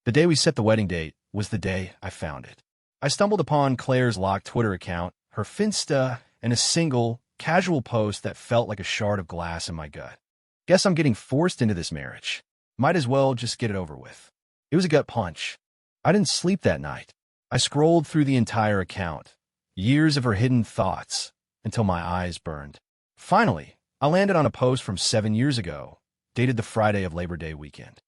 The day we set the wedding date was the day I found it. I stumbled upon Claire's locked Twitter account, her Finsta, and a single, casual post that felt like a shard of glass in my gut. Guess I'm getting forced into this marriage. Might as well just get it over with. It was a gut punch. I didn't sleep that night. I scrolled through the entire account, years of her hidden thoughts, until my eyes burned. Finally, I landed on a post from 7 years ago, dated the Friday of Labor Day weekend.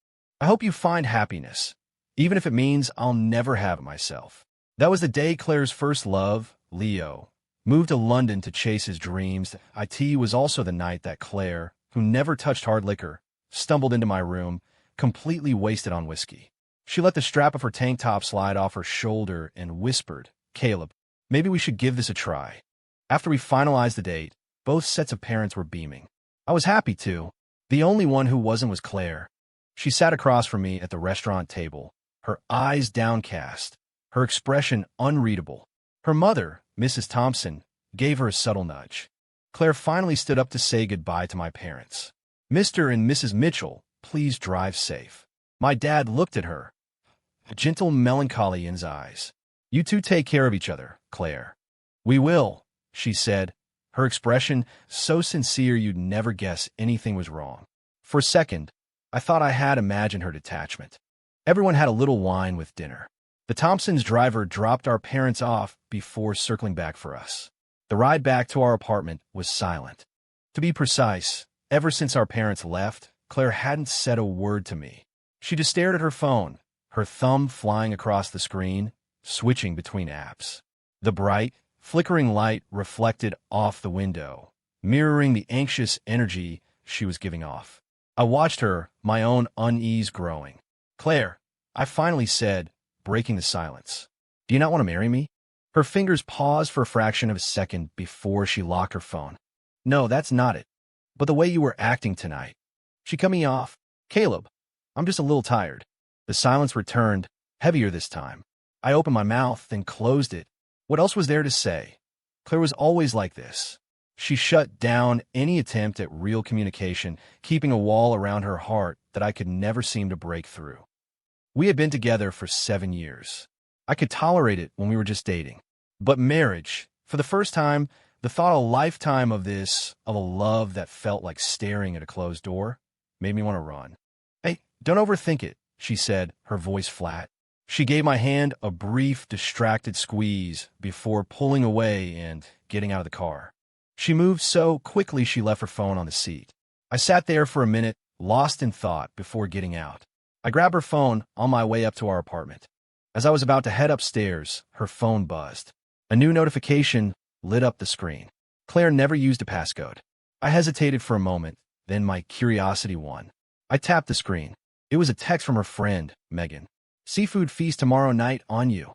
I hope you find happiness, even if it means I'll never have it myself. That was the day Claire's first love, Leo, moved to London to chase his dreams. It was also the night that Claire, who never touched hard liquor, stumbled into my room, completely wasted on whiskey. She let the strap of her tank top slide off her shoulder and whispered, "Caleb, maybe we should give this a try." After we finalized the date, both sets of parents were beaming. I was happy too. The only one who wasn't was Claire. She sat across from me at the restaurant table, her eyes downcast, her expression unreadable. Her mother, Mrs. Thompson, gave her a subtle nudge. Claire finally stood up to say goodbye to my parents. "Mr. and Mrs. Mitchell, please drive safe." My dad looked at her, a gentle melancholy in his eyes. "You two take care of each other, Claire." "We will," she said, her expression so sincere you'd never guess anything was wrong. For a second, I thought I had imagined her detachment. Everyone had a little wine with dinner. The Thompsons' driver dropped our parents off before circling back for us. The ride back to our apartment was silent. To be precise, ever since our parents left, Claire hadn't said a word to me. She just stared at her phone, her thumb flying across the screen, switching between apps. The bright, flickering light reflected off the window, mirroring the anxious energy she was giving off. I watched her, my own unease growing. "Claire," I finally said, breaking the silence. "Do you not want to marry me?" Her fingers paused for a fraction of a second before she locked her phone. "No, that's not it. But the way you were acting tonight." She cut me off. "Caleb, I'm just a little tired." The silence returned, heavier this time. I opened my mouth, then closed it. What else was there to say? Claire was always like this. She shut down any attempt at real communication, keeping a wall around her heart that I could never seem to break through. We had been together for 7 years. I could tolerate it when we were just dating. But marriage, for the first time, the thought of a lifetime of this, of a love that felt like staring at a closed door, made me want to run. "Hey, don't overthink it," she said, her voice flat. She gave my hand a brief, distracted squeeze before pulling away and getting out of the car. She moved so quickly she left her phone on the seat. I sat there for a minute, lost in thought, before getting out. I grabbed her phone on my way up to our apartment. As I was about to head upstairs, her phone buzzed. A new notification lit up the screen. Claire never used a passcode. I hesitated for a moment, then my curiosity won. I tapped the screen. It was a text from her friend, Megan. "Seafood feast tomorrow night on you."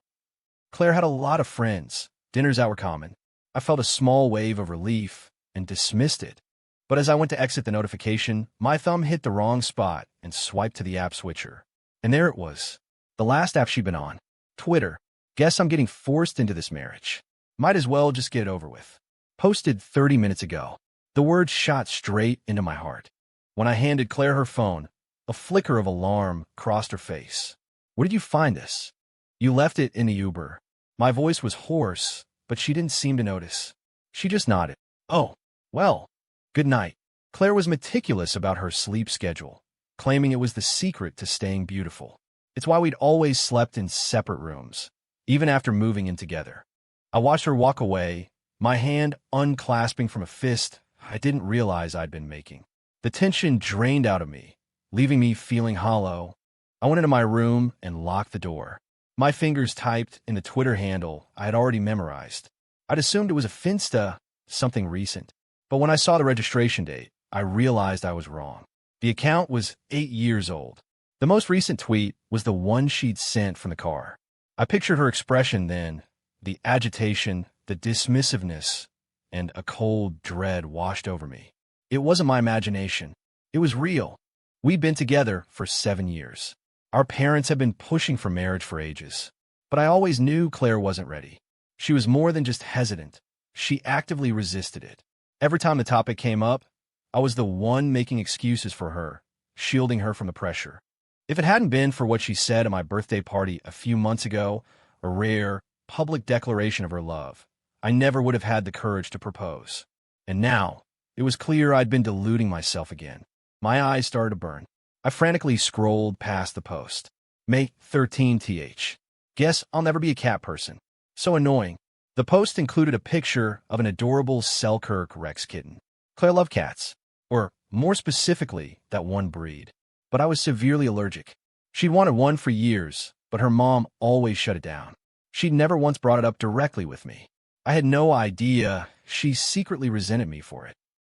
Claire had a lot of friends. Dinners out were common. I felt a small wave of relief and dismissed it. But as I went to exit the notification, my thumb hit the wrong spot and swiped to the app switcher. And there it was. The last app she'd been on. Twitter. "Guess I'm getting forced into this marriage. Might as well just get it over with." Posted 30 minutes ago. The words shot straight into my heart. When I handed Claire her phone, a flicker of alarm crossed her face. "Where did you find this?" "You left it in the Uber." My voice was hoarse, but she didn't seem to notice. She just nodded. "Oh, well, good night." Claire was meticulous about her sleep schedule, claiming it was the secret to staying beautiful. It's why we'd always slept in separate rooms, even after moving in together. I watched her walk away, my hand unclasping from a fist I didn't realize I'd been making. The tension drained out of me, leaving me feeling hollow. I went into my room and locked the door. My fingers typed in the Twitter handle I had already memorized. I'd assumed it was a Finsta, something recent. But when I saw the registration date, I realized I was wrong. The account was 8 years old. The most recent tweet was the one she'd sent from the car. I pictured her expression then, the agitation, the dismissiveness, and a cold dread washed over me. It wasn't my imagination. It was real. We'd been together for 7 years. Our parents had been pushing for marriage for ages. But I always knew Claire wasn't ready. She was more than just hesitant. She actively resisted it. Every time the topic came up, I was the one making excuses for her, shielding her from the pressure. If it hadn't been for what she said at my birthday party a few months ago, a rare, public declaration of her love, I never would have had the courage to propose. And now, it was clear I'd been deluding myself again. My eyes started to burn. I frantically scrolled past the post. May 13th. Guess I'll never be a cat person. So annoying. The post included a picture of an adorable Selkirk Rex kitten. Claire loved cats, or more specifically, that one breed. But I was severely allergic. She'd wanted one for years, but her mom always shut it down. She'd never once brought it up directly with me. I had no idea she secretly resented me for it.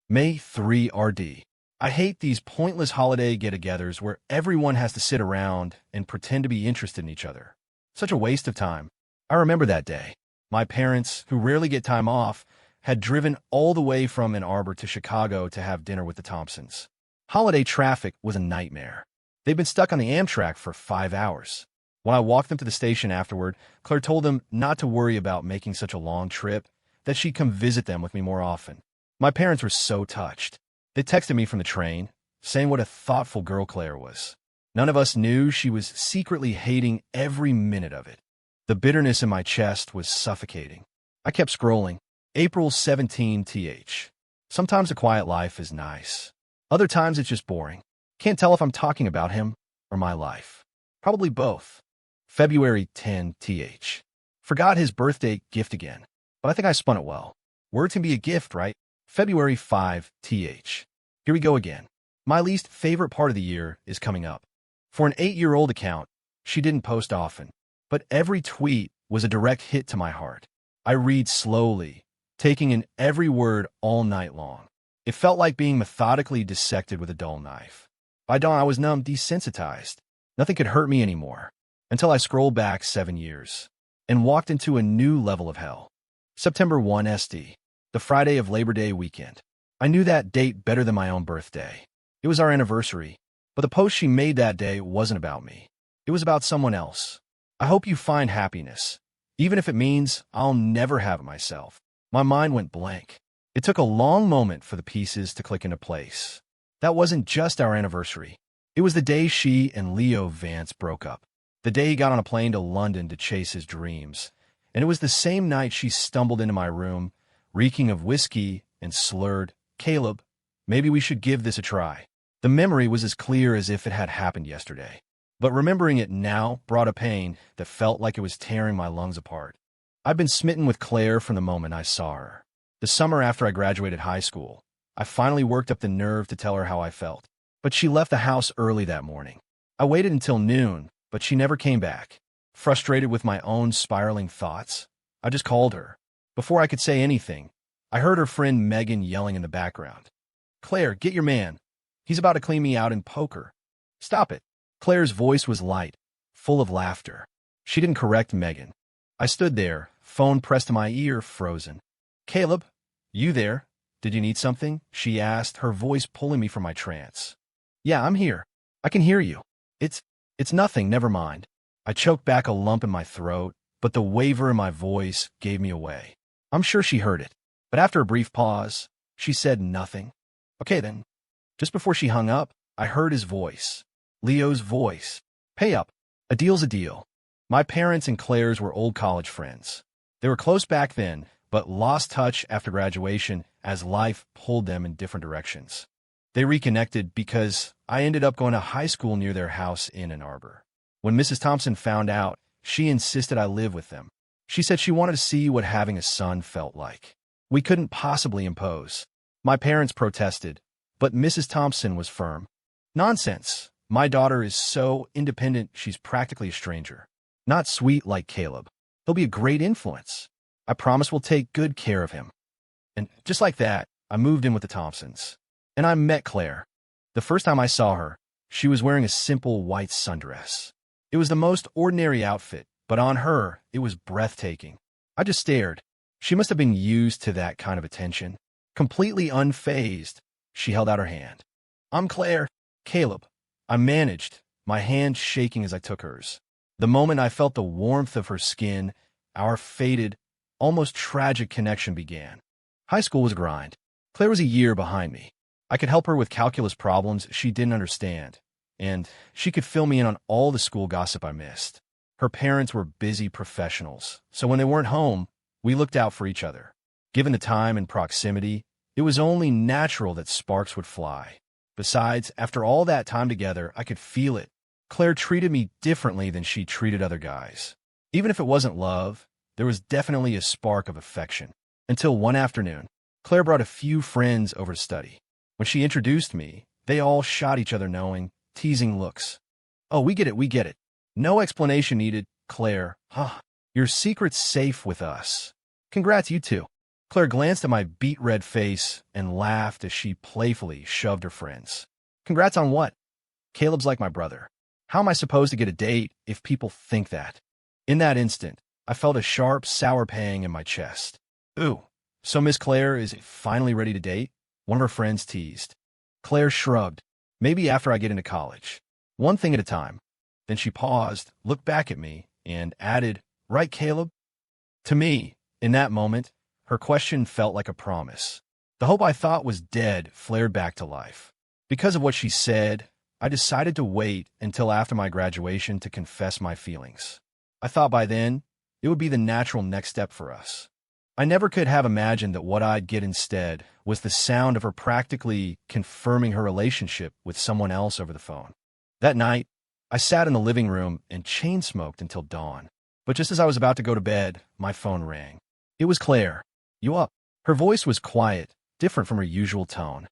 May 3rd. I hate these pointless holiday get-togethers where everyone has to sit around and pretend to be interested in each other. Such a waste of time. I remember that day. My parents, who rarely get time off, had driven all the way from Ann Arbor to Chicago to have dinner with the Thompsons. Holiday traffic was a nightmare. They'd been stuck on the Amtrak for 5 hours. When I walked them to the station afterward, Claire told them not to worry about making such a long trip, that she'd come visit them with me more often. My parents were so touched. They texted me from the train, saying what a thoughtful girl Claire was. None of us knew she was secretly hating every minute of it. The bitterness in my chest was suffocating. I kept scrolling. April 17th. Sometimes a quiet life is nice. Other times it's just boring. Can't tell if I'm talking about him or my life. Probably both. February 10th. Forgot his birthday gift again, but I think I spun it well. Words can be a gift, right? February 5th. Here we go again. My least favorite part of the year is coming up. For an 8-year-old account, she didn't post often, but every tweet was a direct hit to my heart. I read slowly, taking in every word all night long. It felt like being methodically dissected with a dull knife. By dawn, I was numb, desensitized. Nothing could hurt me anymore, until I scrolled back 7 years and walked into a new level of hell. September 1st, the Friday of Labor Day weekend. I knew that date better than my own birthday. It was our anniversary, but the post she made that day wasn't about me. It was about someone else. I hope you find happiness, even if it means I'll never have it myself. My mind went blank. It took a long moment for the pieces to click into place. That wasn't just our anniversary. It was the day she and Leo Vance broke up. The day he got on a plane to London to chase his dreams. And it was the same night she stumbled into my room, reeking of whiskey, and slurred, "Caleb, maybe we should give this a try." The memory was as clear as if it had happened yesterday. But remembering it now brought a pain that felt like it was tearing my lungs apart. I'd been smitten with Claire from the moment I saw her. The summer after I graduated high school, I finally worked up the nerve to tell her how I felt. But she left the house early that morning. I waited until noon, but she never came back. Frustrated with my own spiraling thoughts, I just called her. Before I could say anything, I heard her friend Megan yelling in the background. "Claire, get your man. He's about to clean me out in poker. Stop it." Claire's voice was light, full of laughter. She didn't correct Megan. I stood there, phone pressed to my ear, frozen. "Caleb, you there? Did you need something?" she asked, her voice pulling me from my trance. "Yeah, I'm here. I can hear you. It's nothing, never mind." I choked back a lump in my throat, but the waver in my voice gave me away. I'm sure she heard it, but after a brief pause, she said nothing. "Okay then." Just before she hung up, I heard his voice. Leo's voice. "Pay up. A deal's a deal." My parents and Claire's were old college friends. They were close back then, but lost touch after graduation as life pulled them in different directions. They reconnected because I ended up going to high school near their house in Ann Arbor. When Mrs. Thompson found out, she insisted I live with them. She said she wanted to see what having a son felt like. We couldn't possibly impose. My parents protested, but Mrs. Thompson was firm. "Nonsense. My daughter is so independent she's practically a stranger. Not sweet like Caleb. He'll be a great influence. I promise we'll take good care of him." And just like that, I moved in with the Thompsons. And I met Claire. The first time I saw her, she was wearing a simple white sundress. It was the most ordinary outfit, but on her, it was breathtaking. I just stared. She must have been used to that kind of attention. Completely unfazed, she held out her hand. "I'm Claire. Caleb." I managed, my hand shaking as I took hers. The moment I felt the warmth of her skin, our faded, almost tragic connection began. High school was a grind. Claire was a year behind me. I could help her with calculus problems she didn't understand, and she could fill me in on all the school gossip I missed. Her parents were busy professionals, so when they weren't home, we looked out for each other. Given the time and proximity, it was only natural that sparks would fly. Besides, after all that time together, I could feel it. Claire treated me differently than she treated other guys. Even if it wasn't love, there was definitely a spark of affection. Until one afternoon, Claire brought a few friends over to study. When she introduced me, they all shot each other knowing, teasing looks. "Oh, we get it. No explanation needed, Claire. Huh. Your secret's safe with us. Congrats, you two." Claire glanced at my beet-red face and laughed as she playfully shoved her friends. "Congrats on what? Caleb's like my brother. How am I supposed to get a date if people think that?" In that instant, I felt a sharp, sour pang in my chest. "Ooh, so Miss Claire is finally ready to date?" one of her friends teased. Claire shrugged. "Maybe after I get into college. One thing at a time." Then she paused, looked back at me, and added, "Right, Caleb?" To me, in that moment, her question felt like a promise. The hope I thought was dead flared back to life. Because of what she said, I decided to wait until after my graduation to confess my feelings. I thought by then, it would be the natural next step for us. I never could have imagined that what I'd get instead was the sound of her practically confirming her relationship with someone else over the phone. That night, I sat in the living room and chain-smoked until dawn. But just as I was about to go to bed, my phone rang. It was Claire. "You up?" Her voice was quiet, different from her usual tone.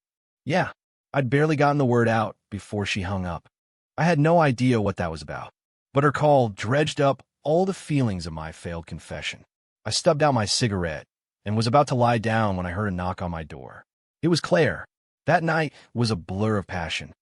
"Yeah." I'd barely gotten the word out before she hung up. I had no idea what that was about, but her call dredged up all the feelings of my failed confession. I stubbed out my cigarette and was about to lie down when I heard a knock on my door. It was Claire. That night was a blur of passion.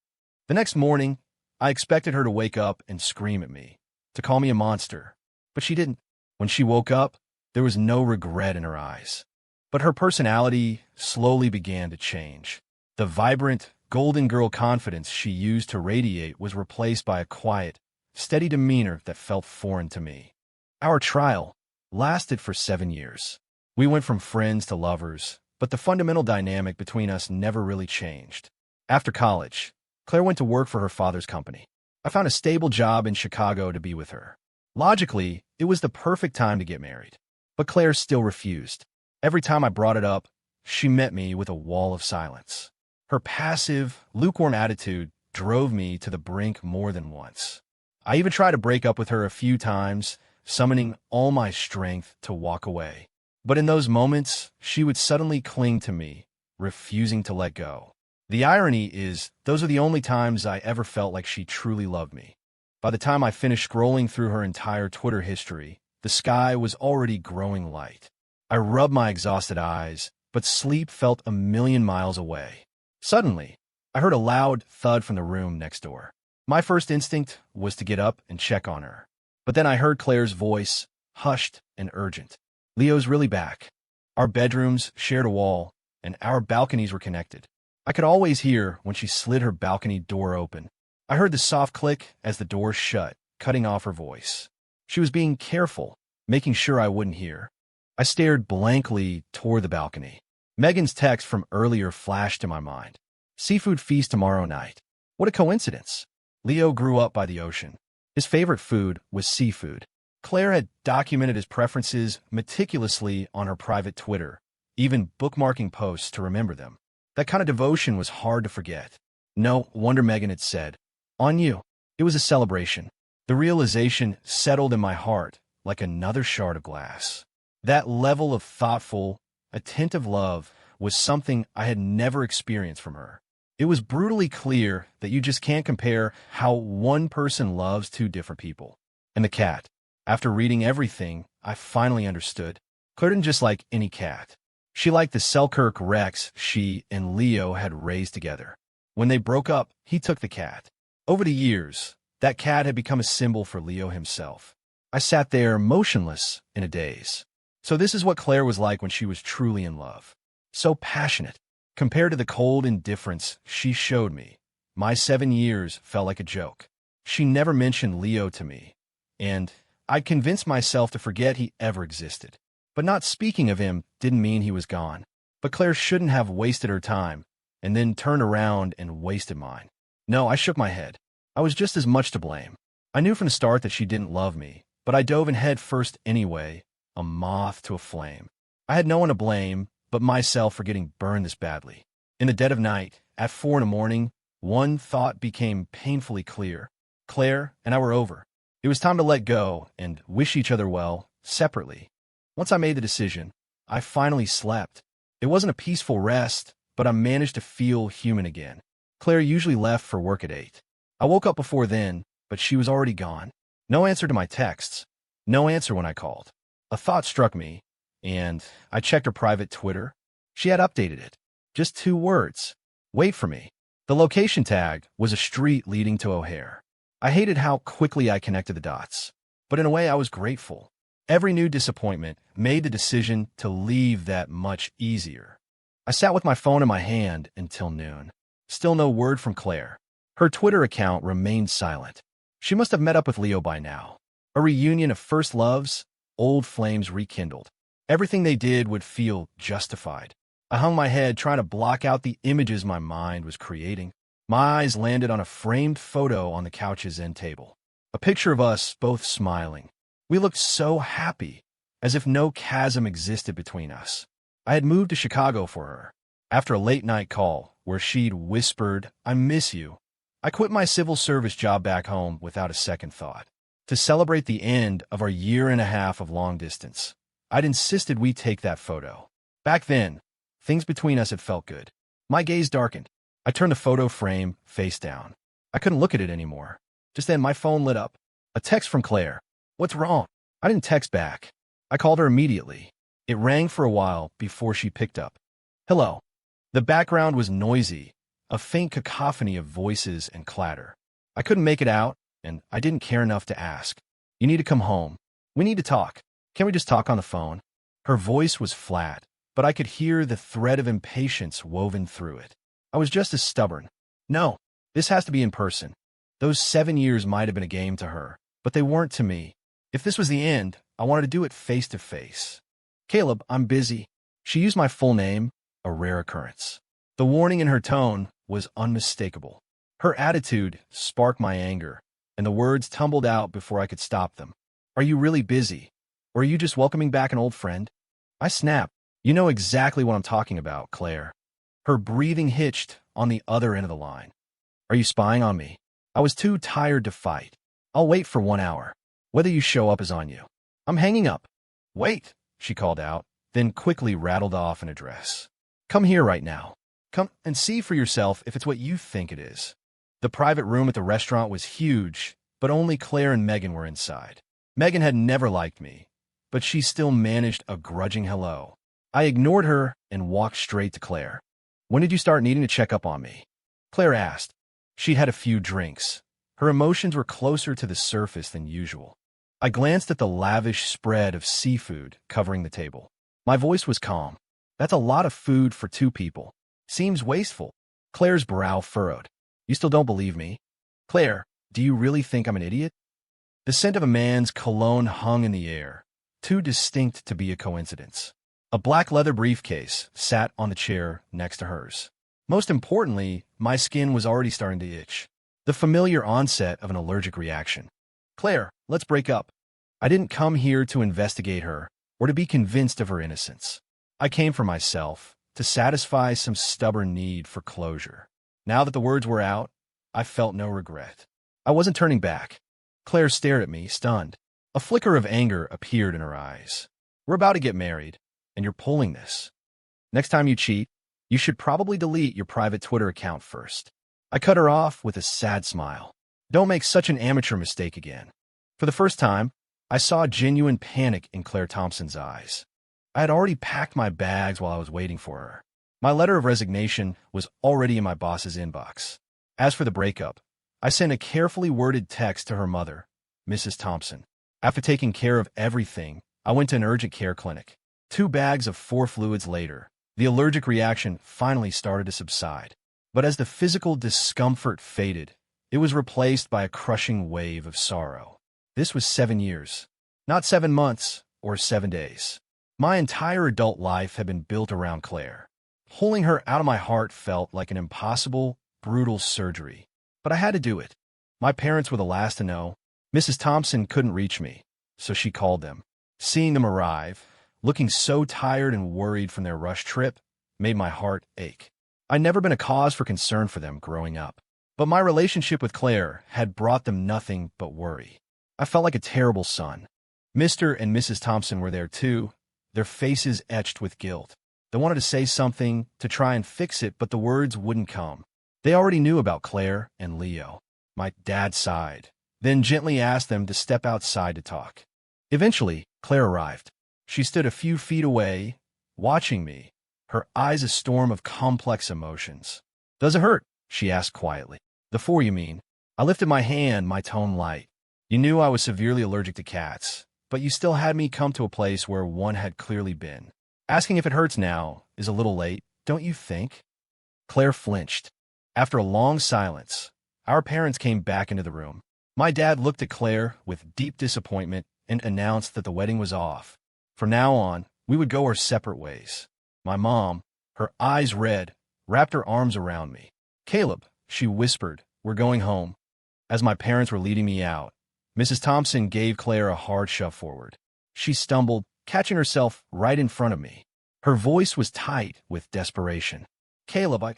The next morning, I expected her to wake up and scream at me, to call me a monster, but she didn't. When she woke up, there was no regret in her eyes. But her personality slowly began to change. The vibrant, golden girl confidence she used to radiate was replaced by a quiet, steady demeanor that felt foreign to me. Our trial lasted for 7 years. We went from friends to lovers, but the fundamental dynamic between us never really changed. After college, Claire went to work for her father's company. I found a stable job in Chicago to be with her. Logically, it was the perfect time to get married. But Claire still refused. Every time I brought it up, she met me with a wall of silence. Her passive, lukewarm attitude drove me to the brink more than once. I even tried to break up with her a few times, summoning all my strength to walk away. But in those moments, she would suddenly cling to me, refusing to let go. The irony is, those are the only times I ever felt like she truly loved me. By the time I finished scrolling through her entire Twitter history, the sky was already growing light. I rubbed my exhausted eyes, but sleep felt a million miles away. Suddenly, I heard a loud thud from the room next door. My first instinct was to get up and check on her. But then I heard Claire's voice, hushed and urgent. "Leo's really back. Our bedrooms shared a wall, and our balconies were connected." I could always hear when she slid her balcony door open. I heard the soft click as the door shut, cutting off her voice. She was being careful, making sure I wouldn't hear. I stared blankly toward the balcony. Megan's text from earlier flashed in my mind. "Seafood feast tomorrow night." What a coincidence. Leo grew up by the ocean. His favorite food was seafood. Claire had documented his preferences meticulously on her private Twitter, even bookmarking posts to remember them. That kind of devotion was hard to forget. No wonder Megan had said, "On you." It was a celebration. The realization settled in my heart like another shard of glass. That level of thoughtful, attentive love was something I had never experienced from her. It was brutally clear that you just can't compare how one person loves two different people. And the cat. After reading everything, I finally understood. Claire didn't just like any cat. She liked the Selkirk Rex she and Leo had raised together. When they broke up, he took the cat. Over the years, that cat had become a symbol for Leo himself. I sat there motionless in a daze. So this is what Claire was like when she was truly in love. So passionate. Compared to the cold indifference she showed me, my 7 years felt like a joke. She never mentioned Leo to me, and I'd convinced myself to forget he ever existed. But not speaking of him didn't mean he was gone. But Claire shouldn't have wasted her time, and then turned around and wasted mine. No, I shook my head. I was just as much to blame. I knew from the start that she didn't love me, but I dove in head first anyway, a moth to a flame. I had no one to blame but myself for getting burned this badly. In the dead of night, at 4 in the morning, one thought became painfully clear. Claire and I were over. It was time to let go and wish each other well, separately. Once I made the decision, I finally slept. It wasn't a peaceful rest, but I managed to feel human again. Claire usually left for work at 8. I woke up before then, but she was already gone. No answer to my texts. No answer when I called. A thought struck me, and I checked her private Twitter. She had updated it. Just 2 words. Wait for me. The location tag was a street leading to O'Hare. I hated how quickly I connected the dots, but in a way I was grateful. Every new disappointment made the decision to leave that much easier. I sat with my phone in my hand until noon. Still no word from Claire. Her Twitter account remained silent. She must have met up with Leo by now. A reunion of first loves, old flames rekindled. Everything they did would feel justified. I hung my head trying to block out the images my mind was creating. My eyes landed on a framed photo on the couch's end table. A picture of us both smiling. We looked so happy, as if no chasm existed between us. I had moved to Chicago for her. After a late-night call, where she'd whispered, "I miss you," I quit my civil service job back home without a second thought. To celebrate the end of our 1.5 years of long distance, I'd insisted we take that photo. Back then, things between us had felt good. My gaze darkened. I turned the photo frame face down. I couldn't look at it anymore. Just then, my phone lit up. A text from Claire. "What's wrong?" I didn't text back. I called her immediately. It rang for a while before she picked up. "Hello." The background was noisy, a faint cacophony of voices and clatter. I couldn't make it out, and I didn't care enough to ask. "You need to come home. We need to talk. Can't we just talk on the phone?" Her voice was flat, but I could hear the thread of impatience woven through it. I was just as stubborn. "No, this has to be in person." Those 7 years might have been a game to her, but they weren't to me. If this was the end, I wanted to do it face to face. "Caleb, I'm busy." She used my full name, a rare occurrence. The warning in her tone was unmistakable. Her attitude sparked my anger, and the words tumbled out before I could stop them. "Are you really busy? Or are you just welcoming back an old friend?" I snapped. "You know exactly what I'm talking about, Claire." Her breathing hitched on the other end of the line. "Are you spying on me?" I was too tired to fight. "I'll wait for 1 hour. Whether you show up is on you." "I'm hanging up." "Wait," she called out, then quickly rattled off an address. "Come here right now. Come and see for yourself if it's what you think it is." The private room at the restaurant was huge, but only Claire and Megan were inside. Megan had never liked me, but she still managed a grudging hello. I ignored her and walked straight to Claire. "When did you start needing to check up on me?" Claire asked. She'd had a few drinks. Her emotions were closer to the surface than usual. I glanced at the lavish spread of seafood covering the table. My voice was calm. "That's a lot of food for 2 people. Seems wasteful." Claire's brow furrowed. "You still don't believe me?" "Claire, do you really think I'm an idiot?" The scent of a man's cologne hung in the air, too distinct to be a coincidence. A black leather briefcase sat on the chair next to hers. Most importantly, my skin was already starting to itch. The familiar onset of an allergic reaction. "Claire, let's break up." I didn't come here to investigate her or to be convinced of her innocence. I came for myself, to satisfy some stubborn need for closure. Now that the words were out, I felt no regret. I wasn't turning back. Claire stared at me, stunned. A flicker of anger appeared in her eyes. "We're about to get married, and you're pulling this. Next time you cheat, you should probably delete your private Twitter account first." I cut her off with a sad smile. "Don't make such an amateur mistake again." For the first time, I saw genuine panic in Claire Thompson's eyes. I had already packed my bags while I was waiting for her. My letter of resignation was already in my boss's inbox. As for the breakup, I sent a carefully worded text to her mother, Mrs. Thompson. After taking care of everything, I went to an urgent care clinic. 2 bags of 4 fluids later, the allergic reaction finally started to subside. But as the physical discomfort faded, it was replaced by a crushing wave of sorrow. This was 7 years, not 7 months or 7 days. My entire adult life had been built around Claire. Pulling her out of my heart felt like an impossible, brutal surgery. But I had to do it. My parents were the last to know. Mrs. Thompson couldn't reach me, so she called them. Seeing them arrive, looking so tired and worried from their rush trip, made my heart ache. I'd never been a cause for concern for them growing up, but my relationship with Claire had brought them nothing but worry. I felt like a terrible son. Mr. and Mrs. Thompson were there too, their faces etched with guilt. They wanted to say something, to try and fix it, but the words wouldn't come. They already knew about Claire and Leo. My dad sighed, then gently asked them to step outside to talk. Eventually, Claire arrived. She stood a few feet away, watching me, her eyes a storm of complex emotions. "Does it hurt?" she asked quietly. "The four, you mean?" I lifted my hand, my tone light. "You knew I was severely allergic to cats, but you still had me come to a place where one had clearly been. Asking if it hurts now is a little late, don't you think?" Claire flinched. After a long silence, our parents came back into the room. My dad looked at Claire with deep disappointment and announced that the wedding was off. From now on, we would go our separate ways. My mom, her eyes red, wrapped her arms around me. "Caleb," she whispered, "we're going home." As my parents were leading me out, Mrs. Thompson gave Claire a hard shove forward. She stumbled, catching herself right in front of me. Her voice was tight with desperation. "Caleb,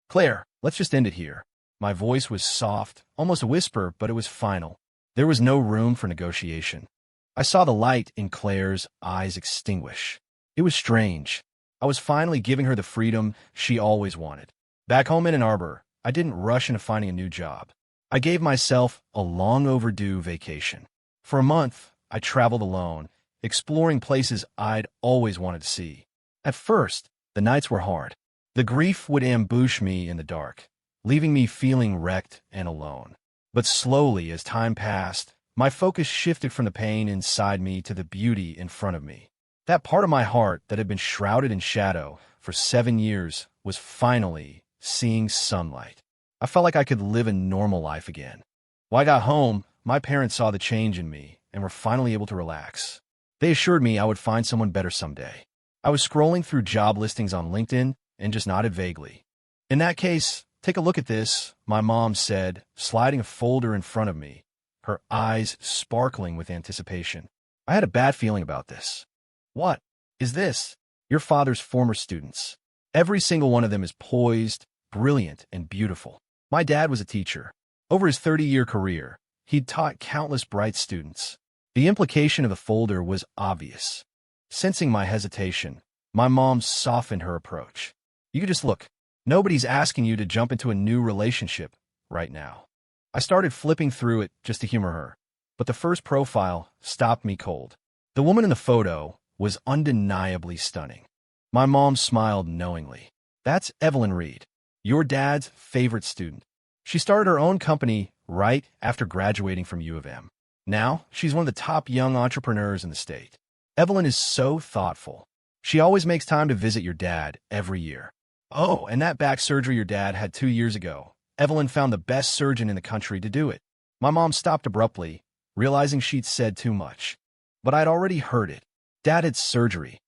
Claire, let's just end it here." My voice was soft, almost a whisper, but it was final. There was no room for negotiation. I saw the light in Claire's eyes extinguish. It was strange. I was finally giving her the freedom she always wanted. Back home in Ann Arbor, I didn't rush into finding a new job. I gave myself a long overdue vacation. For a month, I traveled alone, exploring places I'd always wanted to see. At first, the nights were hard. The grief would ambush me in the dark, leaving me feeling wrecked and alone. But slowly, as time passed, my focus shifted from the pain inside me to the beauty in front of me. That part of my heart that had been shrouded in shadow for 7 years was finally seeing sunlight. I felt like I could live a normal life again. When I got home, my parents saw the change in me and were finally able to relax. They assured me I would find someone better someday. I was scrolling through job listings on LinkedIn and just nodded vaguely. "In that case, take a look at this," my mom said, sliding a folder in front of me, her eyes sparkling with anticipation. I had a bad feeling about this. "What is this?" "Your father's former students. Every single one of them is poised, brilliant, and beautiful." My dad was a teacher. Over his 30-year career, he'd taught countless bright students. The implication of the folder was obvious. Sensing my hesitation, my mom softened her approach. "You could just look. Nobody's asking you to jump into a new relationship right now." I started flipping through it just to humor her, but the first profile stopped me cold. The woman in the photo was undeniably stunning. My mom smiled knowingly. "That's Evelyn Reed, your dad's favorite student. She started her own company right after graduating from U of M. Now, she's one of the top young entrepreneurs in the state. Evelyn is so thoughtful. She always makes time to visit your dad every year. Oh, and that back surgery your dad had 2 years ago, Evelyn found the best surgeon in the country to do it." My mom stopped abruptly, realizing she'd said too much. But I'd already heard it. "Dad had surgery.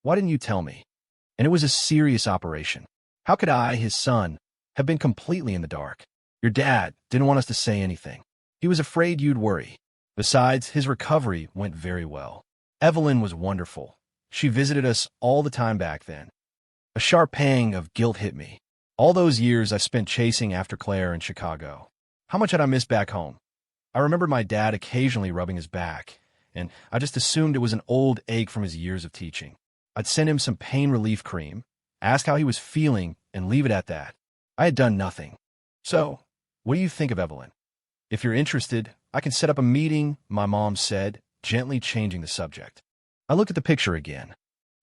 Why didn't you tell me?" And it was a serious operation. How could I, his son, have been completely in the dark? "Your dad didn't want us to say anything. He was afraid you'd worry. Besides, his recovery went very well. Evelyn was wonderful. She visited us all the time back then." A sharp pang of guilt hit me. All those years I spent chasing after Claire in Chicago. How much had I missed back home? I remembered my dad occasionally rubbing his back, and I just assumed it was an old ache from his years of teaching. I'd send him some pain relief cream, ask how he was feeling, and leave it at that. I had done nothing. "So, what do you think of Evelyn? If you're interested, I can set up a meeting," my mom said, gently changing the subject. I looked at the picture again.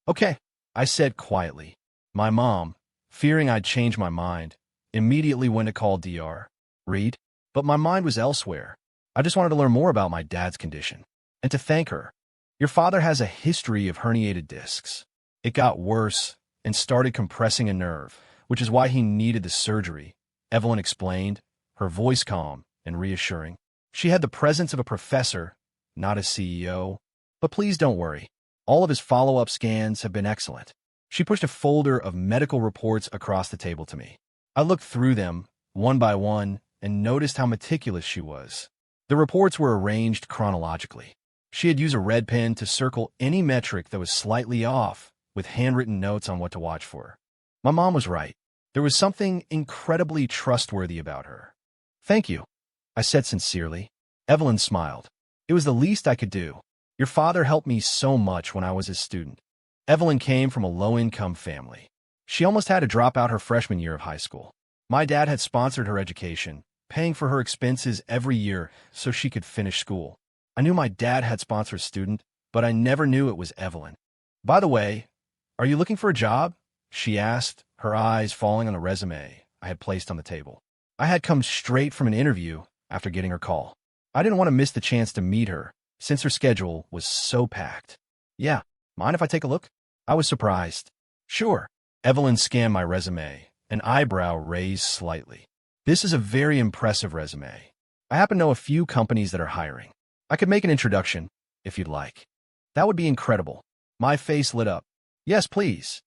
"Okay," I said quietly. My mom, fearing I'd change my mind, immediately went to call Dr. Reed, but my mind was elsewhere. I just wanted to learn more about my dad's condition, and to thank her. "Your father has a history of herniated discs. It got worse and started compressing a nerve, which is why he needed the surgery," Evelyn explained, her voice calm and reassuring. She had the presence of a professor, not a CEO. "But please don't worry. All of his follow-up scans have been excellent." She pushed a folder of medical reports across the table to me. I looked through them, one by one, and noticed how meticulous she was. The reports were arranged chronologically. She had used a red pen to circle any metric that was slightly off, with handwritten notes on what to watch for. My mom was right. There was something incredibly trustworthy about her. "Thank you," I said sincerely. Evelyn smiled. "It was the least I could do. Your father helped me so much when I was his student." Evelyn came from a low-income family. She almost had to drop out her freshman year of high school. My dad had sponsored her education, paying for her expenses every year so she could finish school. I knew my dad had sponsored a student, but I never knew it was Evelyn. "By the way, are you looking for a job?" she asked, her eyes falling on the resume I had placed on the table. I had come straight from an interview after getting her call. I didn't want to miss the chance to meet her, since her schedule was so packed. "Yeah, mind if I take a look?" I was surprised. "Sure." Evelyn scanned my resume, an eyebrow raised slightly. "This is a very impressive resume. I happen to know a few companies that are hiring. I could make an introduction, if you'd like." "That would be incredible." My face lit up. "Yes, please."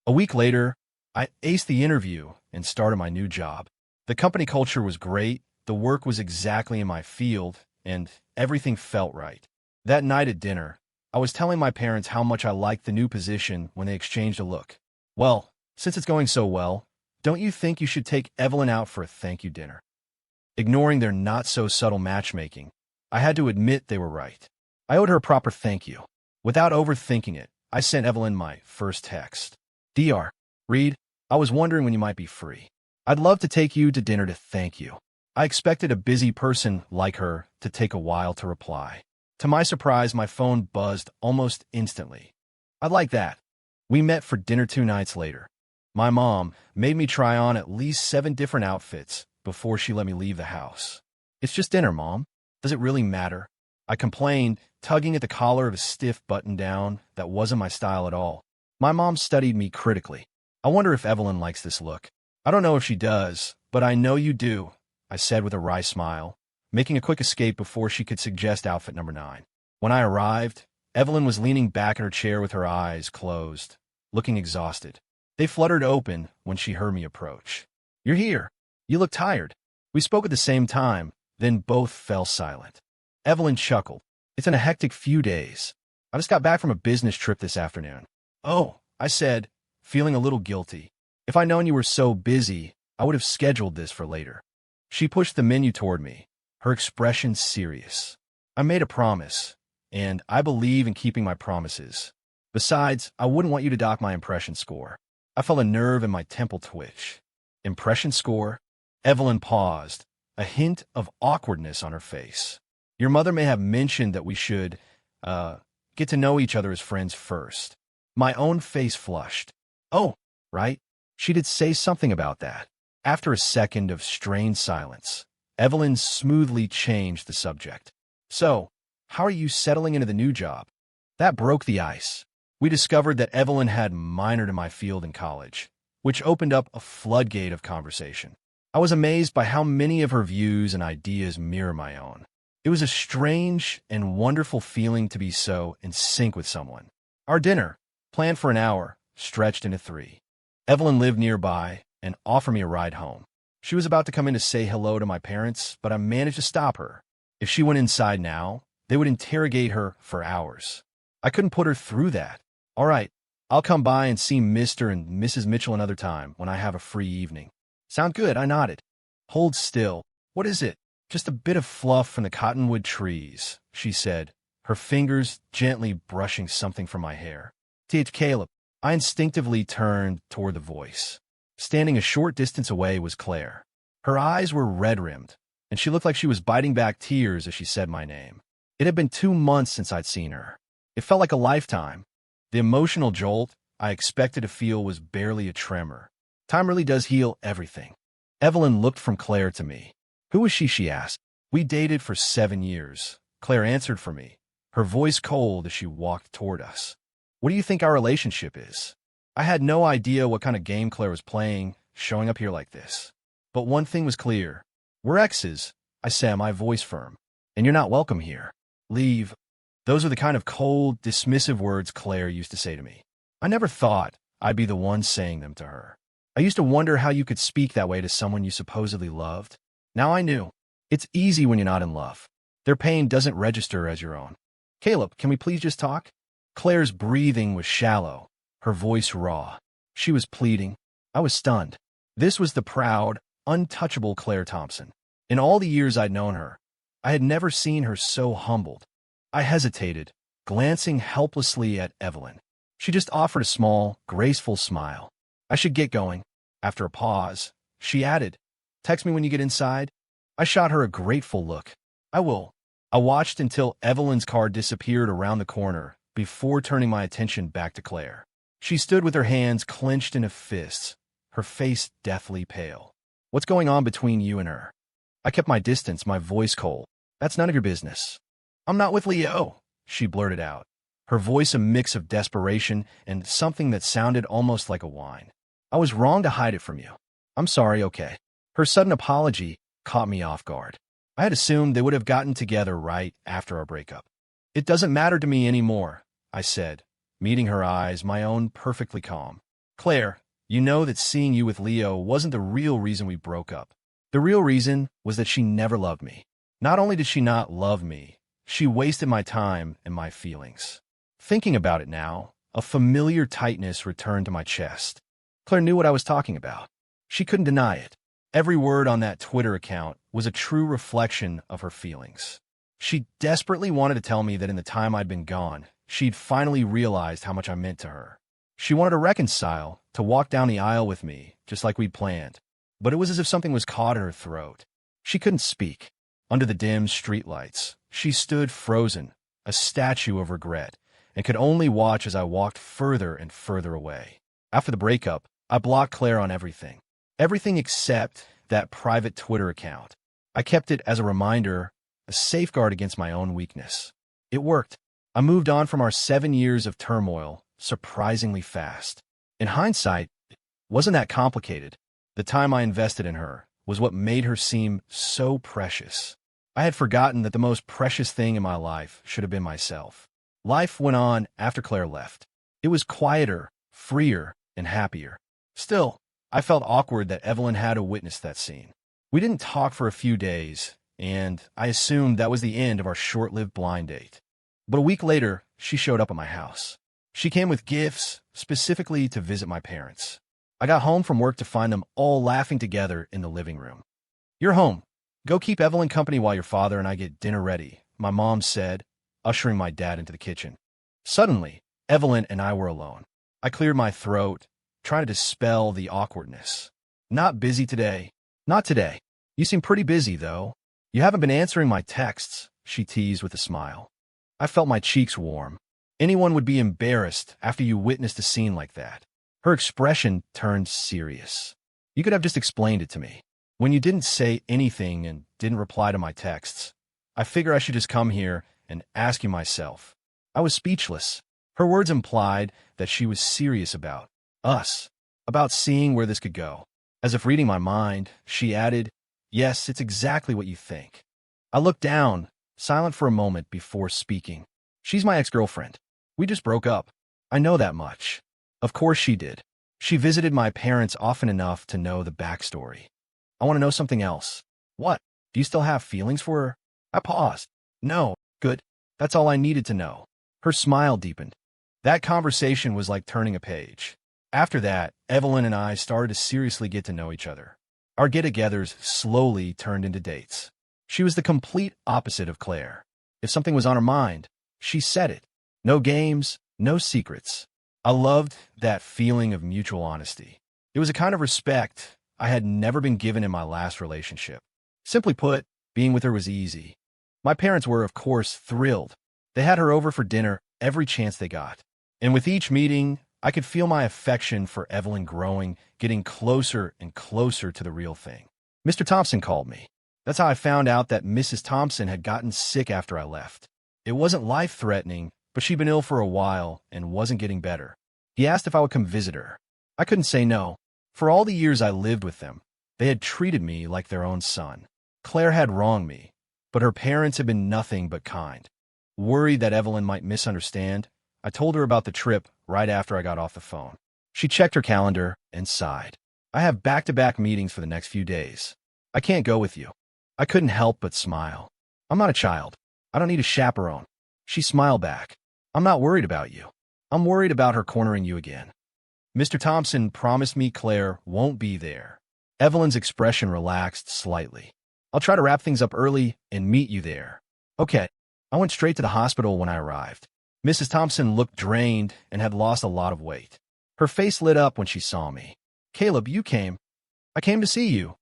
A week later, I aced the interview and started my new job. The company culture was great, the work was exactly in my field, and everything felt right. That night at dinner, I was telling my parents how much I liked the new position when they exchanged a look. "Well, since it's going so well, don't you think you should take Evelyn out for a thank you dinner?" Ignoring their not-so-subtle matchmaking, I had to admit they were right. I owed her a proper thank you. Without overthinking it, I sent Evelyn my first text. "Dr. Reed, I was wondering when you might be free. I'd love to take you to dinner to thank you." I expected a busy person like her to take a while to reply. To my surprise, my phone buzzed almost instantly. "I'd like that." We met for dinner 2 nights later. My mom made me try on at least 7 different outfits before she let me leave the house. "It's just dinner, Mom. Does it really matter?" I complained, tugging at the collar of a stiff button-down that wasn't my style at all. My mom studied me critically. "I wonder if Evelyn likes this look." "I don't know if she does, but I know you do," I said with a wry smile, making a quick escape before she could suggest outfit number 9. When I arrived, Evelyn was leaning back in her chair with her eyes closed, looking exhausted. They fluttered open when she heard me approach. "You're here. You look tired." We spoke at the same time, then both fell silent. Evelyn chuckled. "It's been a hectic few days. I just got back from a business trip this afternoon." "Oh," I said, feeling a little guilty. "If I'd known you were so busy, I would have scheduled this for later." She pushed the menu toward me, her expression serious. "I made a promise, and I believe in keeping my promises. Besides, I wouldn't want you to dock my impression score." I felt a nerve in my temple twitch. "Impression score?" Evelyn paused, a hint of awkwardness on her face. "Your mother may have mentioned that we should, get to know each other as friends first." My own face flushed. "Oh, right. She did say something about that." After a second of strained silence, Evelyn smoothly changed the subject. "So, how are you settling into the new job?" That broke the ice. We discovered that Evelyn had minored in my field in college, which opened up a floodgate of conversation. I was amazed by how many of her views and ideas mirror my own. It was a strange and wonderful feeling to be so in sync with someone. Our dinner, planned for an hour, stretched into 3. Evelyn lived nearby and offered me a ride home. She was about to come in to say hello to my parents, but I managed to stop her. If she went inside now, they would interrogate her for hours. I couldn't put her through that. "All right, I'll come by and see Mr. and Mrs. Mitchell another time when I have a free evening." "Sound good," I nodded. "Hold still. What is it?" "Just a bit of fluff from the cottonwood trees," she said, her fingers gently brushing something from my hair. Caleb." I instinctively turned toward the voice. Standing a short distance away was Claire. Her eyes were red-rimmed, and she looked like she was biting back tears as she said my name. It had been 2 months since I'd seen her. It felt like a lifetime. The emotional jolt I expected to feel was barely a tremor. Time really does heal everything. Evelyn looked from Claire to me. "Who was she?" she asked. "We dated for 7 years. Claire answered for me, her voice cold as she walked toward us. "What do you think our relationship is?" I had no idea what kind of game Claire was playing, showing up here like this. But one thing was clear. "We're exes," I said, my voice firm. "And you're not welcome here. Leave." Those are the kind of cold, dismissive words Claire used to say to me. I never thought I'd be the one saying them to her. I used to wonder how you could speak that way to someone you supposedly loved. Now I knew. It's easy when you're not in love. Their pain doesn't register as your own. Caleb, can we please just talk? Claire's breathing was shallow, her voice raw. She was pleading. I was stunned. This was the proud, untouchable Claire Thompson. In all the years I'd known her, I had never seen her so humbled. I hesitated, glancing helplessly at Evelyn. She just offered a small, graceful smile. I should get going. After a pause, she added, text me when you get inside. I shot her a grateful look. I will. I watched until Evelyn's car disappeared around the corner before turning my attention back to Claire. She stood with her hands clenched in fists, her face deathly pale. What's going on between you and her? I kept my distance, my voice cold. That's none of your business. I'm not with Leo, she blurted out, her voice a mix of desperation and something that sounded almost like a whine. I was wrong to hide it from you. I'm sorry, okay. Her sudden apology caught me off guard. I had assumed they would have gotten together right after our breakup. It doesn't matter to me anymore, I said, meeting her eyes, my own perfectly calm. Claire, you know that seeing you with Leo wasn't the real reason we broke up. The real reason was that she never loved me. Not only did she not love me, she wasted my time and my feelings. Thinking about it now, a familiar tightness returned to my chest. Claire knew what I was talking about. She couldn't deny it. Every word on that Twitter account was a true reflection of her feelings. She desperately wanted to tell me that in the time I'd been gone, she'd finally realized how much I meant to her. She wanted to reconcile, to walk down the aisle with me, just like we'd planned. But it was as if something was caught in her throat. She couldn't speak. Under the dim streetlights, she stood frozen, a statue of regret, and could only watch as I walked further and further away. After the breakup, I blocked Claire on everything. Everything except that private Twitter account. I kept it as a reminder, a safeguard against my own weakness. It worked. I moved on from our 7 years of turmoil surprisingly fast. In hindsight, it wasn't that complicated. The time I invested in her was what made her seem so precious. I had forgotten that the most precious thing in my life should have been myself. Life went on after Claire left. It was quieter, freer, and happier. Still, I felt awkward that Evelyn had to witness that scene. We didn't talk for a few days, and I assumed that was the end of our short-lived blind date. But a week later, she showed up at my house. She came with gifts, specifically to visit my parents. I got home from work to find them all laughing together in the living room. You're home. Go keep Evelyn company while your father and I get dinner ready, my mom said, ushering my dad into the kitchen. Suddenly, Evelyn and I were alone. I cleared my throat, trying to dispel the awkwardness. Not busy today. Not today. You seem pretty busy, though. You haven't been answering my texts, she teased with a smile. I felt my cheeks warm. Anyone would be embarrassed after you witnessed a scene like that. Her expression turned serious. You could have just explained it to me. When you didn't say anything and didn't reply to my texts, I figure I should just come here and ask you myself. I was speechless. Her words implied that she was serious about us, about seeing where this could go. As if reading my mind, she added, yes, it's exactly what you think. I looked down, silent for a moment before speaking. She's my ex-girlfriend. We just broke up. I know that much. Of course she did. She visited my parents often enough to know the backstory. I want to know something else. What? Do you still have feelings for her? I paused. No. Good. That's all I needed to know. Her smile deepened. That conversation was like turning a page. After that, Evelyn and I started to seriously get to know each other. Our get-togethers slowly turned into dates. She was the complete opposite of Claire. If something was on her mind, she said it. No games, no secrets. I loved that feeling of mutual honesty. It was a kind of respect I had never been given in my last relationship. Simply put, being with her was easy. My parents were, of course, thrilled. They had her over for dinner every chance they got. And with each meeting, I could feel my affection for Evelyn growing, getting closer and closer to the real thing. Mr. Thompson called me. That's how I found out that Mrs. Thompson had gotten sick after I left. It wasn't life-threatening, but she'd been ill for a while and wasn't getting better. He asked if I would come visit her. I couldn't say no. For all the years I lived with them, they had treated me like their own son. Claire had wronged me, but her parents had been nothing but kind. Worried that Evelyn might misunderstand, I told her about the trip right after I got off the phone. She checked her calendar and sighed. I have back-to-back meetings for the next few days. I can't go with you. I couldn't help but smile. I'm not a child. I don't need a chaperone. She smiled back. I'm not worried about you. I'm worried about her cornering you again. Mr. Thompson promised me Claire won't be there. Evelyn's expression relaxed slightly. I'll try to wrap things up early and meet you there. Okay. I went straight to the hospital when I arrived. Mrs. Thompson looked drained and had lost a lot of weight. Her face lit up when she saw me. Caleb, you came. I came to see you,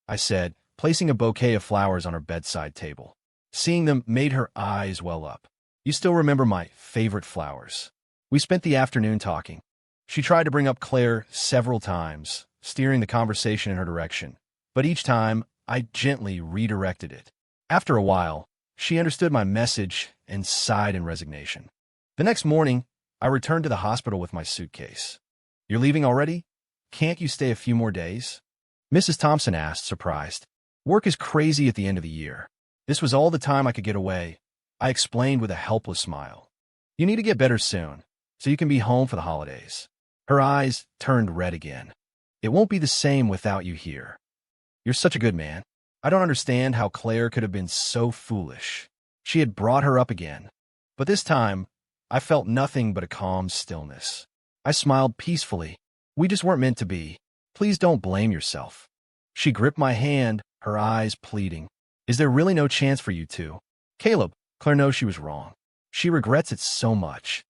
I said, placing a bouquet of flowers on her bedside table. Seeing them made her eyes well up. You still remember my favorite flowers. We spent the afternoon talking. She tried to bring up Claire several times, steering the conversation in her direction, but each time I gently redirected it. After a while, she understood my message and sighed in resignation. The next morning, I returned to the hospital with my suitcase. You're leaving already? Can't you stay a few more days? Mrs. Thompson asked, surprised. Work is crazy at the end of the year. This was all the time I could get away. I explained with a helpless smile. You need to get better soon, so you can be home for the holidays. Her eyes turned red again. It won't be the same without you here. You're such a good man. I don't understand how Claire could have been so foolish. She had brought her up again. But this time, I felt nothing but a calm stillness. I smiled peacefully. We just weren't meant to be. Please don't blame yourself. She gripped my hand, her eyes pleading. Is there really no chance for you two? Caleb, Claire knows she was wrong. She regrets it so much.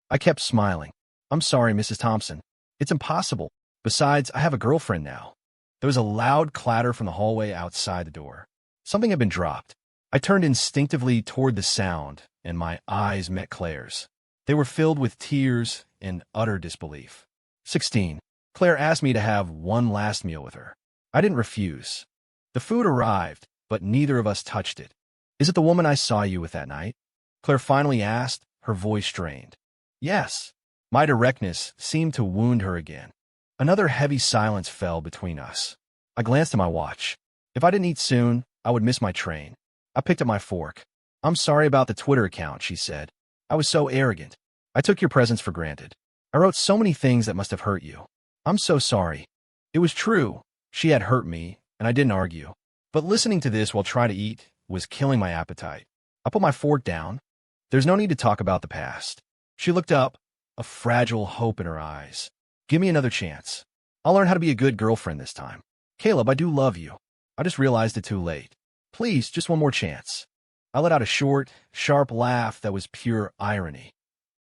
I kept smiling. I'm sorry, Mrs. Thompson. It's impossible. Besides, I have a girlfriend now. There was a loud clatter from the hallway outside the door. Something had been dropped. I turned instinctively toward the sound, and my eyes met Claire's. They were filled with tears and utter disbelief. 16. Claire asked me to have one last meal with her. I didn't refuse. The food arrived, but neither of us touched it. Is it the woman I saw you with that night? Claire finally asked, her voice strained. Yes. My directness seemed to wound her again. Another heavy silence fell between us. I glanced at my watch. If I didn't eat soon, I would miss my train. I picked up my fork. I'm sorry about the Twitter account, she said. I was so arrogant. I took your presents for granted. I wrote so many things that must have hurt you. I'm so sorry. It was true. She had hurt me, and I didn't argue. But listening to this while trying to eat was killing my appetite. I put my fork down. There's no need to talk about the past. She looked up, a fragile hope in her eyes. Give me another chance. I'll learn how to be a good girlfriend this time. Caleb, I do love you. I just realized it too late. Please, just one more chance. I let out a short, sharp laugh that was pure irony.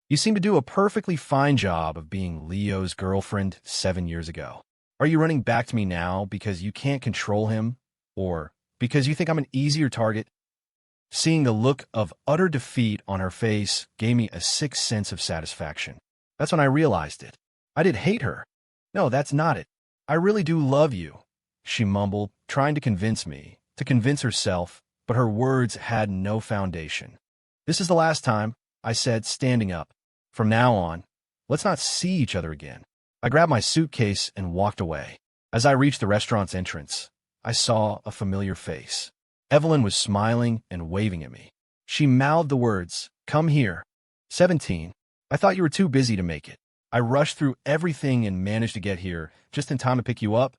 You seem to do a perfectly fine job of being Leo's girlfriend 7 years ago. Are you running back to me now because you can't control him, or because you think I'm an easier target? Seeing the look of utter defeat on her face gave me a sick sense of satisfaction. That's when I realized it. I did hate her. No, that's not it. I really do love you, she mumbled, trying to convince me, to convince herself, but her words had no foundation. This is the last time, I said, standing up. From now on, let's not see each other again. I grabbed my suitcase and walked away. As I reached the restaurant's entrance, I saw a familiar face. Evelyn was smiling and waving at me. She mouthed the words, "Come here." 17. I thought you were too busy to make it. I rushed through everything and managed to get here just in time to pick you up,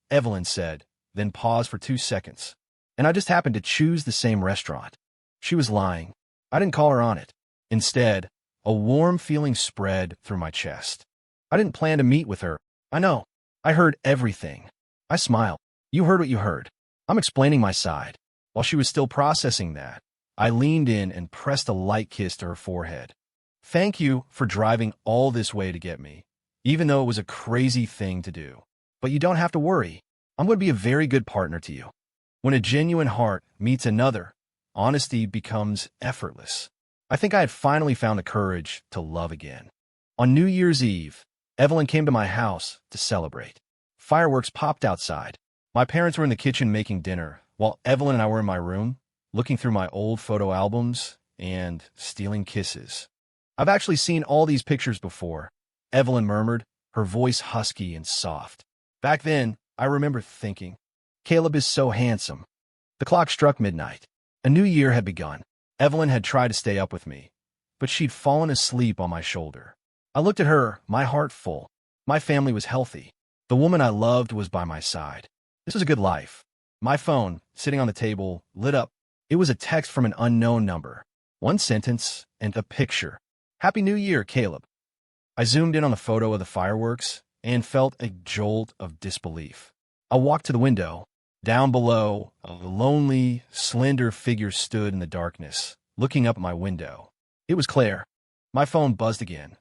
Evelyn said, then paused for 2 seconds. And I just happened to choose the same restaurant. She was lying. I didn't call her on it. Instead, a warm feeling spread through my chest. I didn't plan to meet with her. I know. I heard everything. I smiled. You heard what you heard. I'm explaining my side. While she was still processing that, I leaned in and pressed a light kiss to her forehead. Thank you for driving all this way to get me, even though it was a crazy thing to do. But you don't have to worry. I'm going to be a very good partner to you. When a genuine heart meets another, honesty becomes effortless. I think I had finally found the courage to love again. On New Year's Eve, Evelyn came to my house to celebrate. Fireworks popped outside. My parents were in the kitchen making dinner, while Evelyn and I were in my room, looking through my old photo albums and stealing kisses. I've actually seen all these pictures before, Evelyn murmured, her voice husky and soft. Back then, I remember thinking, Caleb is so handsome. The clock struck midnight. A new year had begun. Evelyn had tried to stay up with me, but she'd fallen asleep on my shoulder. I looked at her, my heart full. My family was healthy. The woman I loved was by my side. This was a good life. My phone, sitting on the table, lit up. It was a text from an unknown number. One sentence and a picture. "Happy New Year, Caleb." I zoomed in on the photo of the fireworks and felt a jolt of disbelief. I walked to the window. Down below, a lonely, slender figure stood in the darkness, looking up at my window. It was Claire. My phone buzzed again.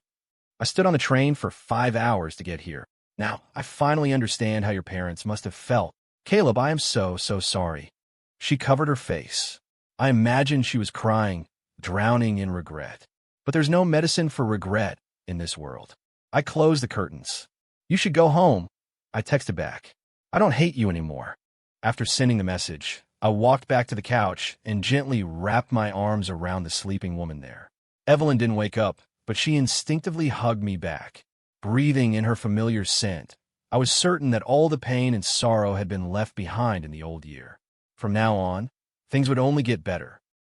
"I stood on the train for 5 hours to get here. Now, I finally understand how your parents must have felt. Caleb, I am so sorry." She covered her face. I imagined she was crying, drowning in regret. But there's no medicine for regret in this world. I closed the curtains. "You should go home." I texted back. "I don't hate you anymore." After sending the message, I walked back to the couch and gently wrapped my arms around the sleeping woman there. Evelyn didn't wake up, but she instinctively hugged me back. Breathing in her familiar scent, I was certain that all the pain and sorrow had been left behind in the old year. From now on, things would only get better.